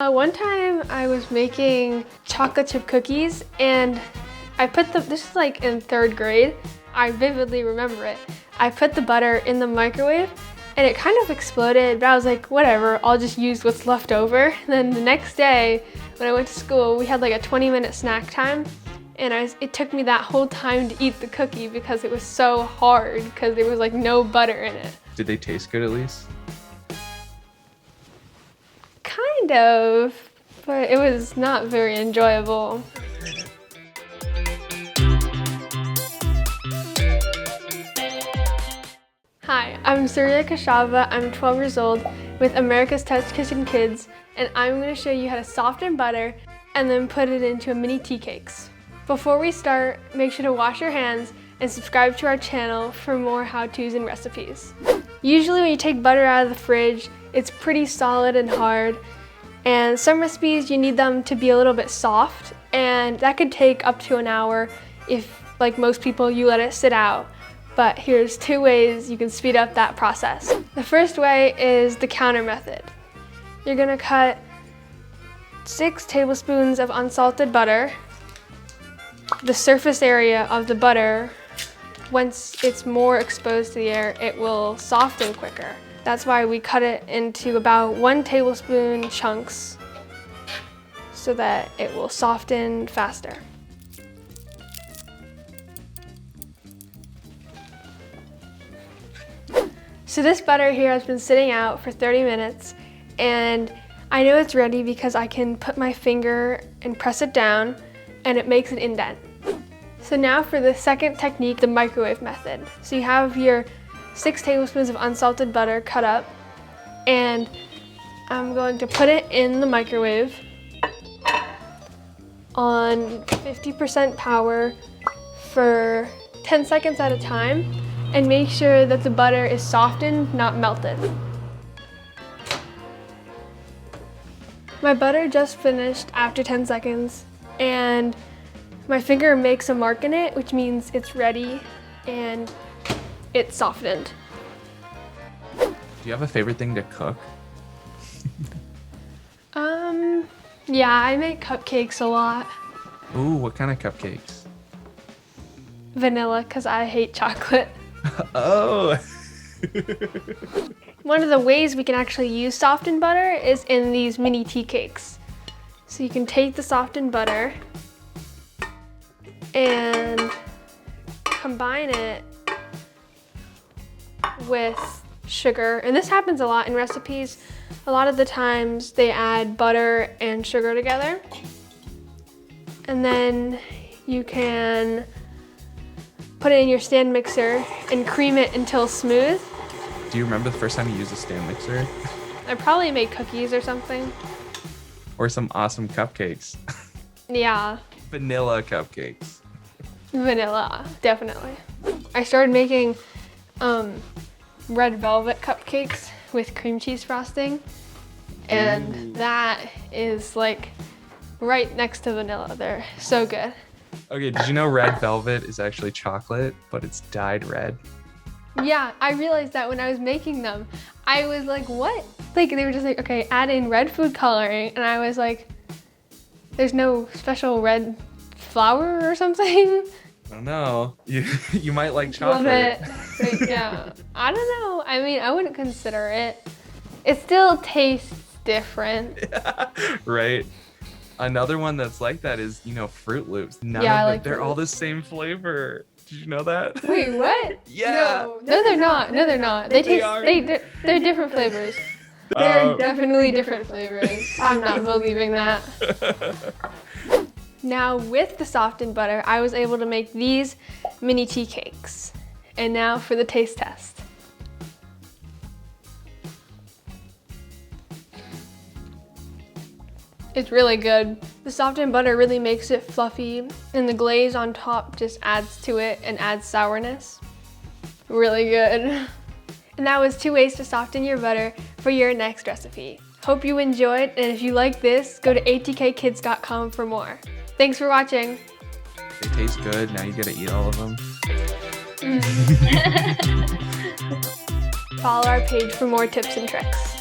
One time I was making chocolate chip cookies and I put this is like in 3rd grade. I vividly remember it. I put the butter in the microwave and it kind of exploded, but I was like, whatever, I'll just use what's left over. And then the next day when I went to school, we had like a 20-minute snack time and it took me that whole time to eat the cookie because it was so hard because there was like no butter in it. Did they taste good at least? Kind of, but it was not very enjoyable. Hi, I'm Suriya. I'm 12 years old with America's Test Kitchen Kids, and I'm going to show you how to soften butter and then put it into a mini tea cakes. Before we start, make sure to wash your hands and subscribe to our channel for more how-tos and recipes. Usually when you take butter out of the fridge, it's pretty solid and hard, and some recipes you need them to be a little bit soft, and that could take up to an hour if, like most people, you let it sit out. But here's 2 ways you can speed up that process. The first way is the counter method. You're gonna cut 6 tablespoons of unsalted butter. The surface area of the butter, once it's more exposed to the air, it will soften quicker. That's why we cut it into about 1 tablespoon chunks so that it will soften faster. So this butter here has been sitting out for 30 minutes and I know it's ready because I can put my finger and press it down and it makes an indent. So now for the second technique, the microwave method. So you have your 6 tablespoons of unsalted butter cut up, and I'm going to put it in the microwave on 50% power for 10 seconds at a time, and make sure that the butter is softened, not melted. My butter just finished after 10 seconds, and my finger makes a mark in it, which means it's ready and it's softened. Do you have a favorite thing to cook? Yeah, I make cupcakes a lot. Ooh, what kind of cupcakes? Vanilla, because I hate chocolate. Oh! One of the ways we can actually use softened butter is in these mini tea cakes. So you can take the softened butter and combine it with sugar, and this happens a lot in recipes. A lot of the times they add butter and sugar together, and then you can put it in your stand mixer and cream it until smooth. Do you remember the first time you used a stand mixer? I probably made cookies or something. Or some awesome cupcakes. Yeah. Vanilla cupcakes. Vanilla, definitely. I started making red velvet cupcakes with cream cheese frosting, and that is like right next to vanilla. They're so good. Okay, did you know red velvet is actually chocolate, but it's dyed red? Yeah, I realized that when I was making them. I was like, what? Like, they were just like, okay, add in red food coloring, and I was like, there's no special red flour or something? I don't know. You might like chocolate. Love it. But yeah, I don't know. I mean, I wouldn't consider it. It still tastes different. Yeah, right. Another one that's like that is, Fruit Loops. They're all the same flavor. Did you know that? Wait, what? Yeah. No, they're not. No, they're not. They're different flavors. They're definitely different flavors. I'm not believing that. Now with the softened butter, I was able to make these mini tea cakes. And now for the taste test. It's really good. The softened butter really makes it fluffy, and the glaze on top just adds to it and adds sourness. Really good. And that was 2 ways to soften your butter for your next recipe. Hope you enjoyed, and if you like this, go to atkkids.com for more. Thanks for watching. They taste good. Now you gotta eat all of them. Follow our page for more tips and tricks.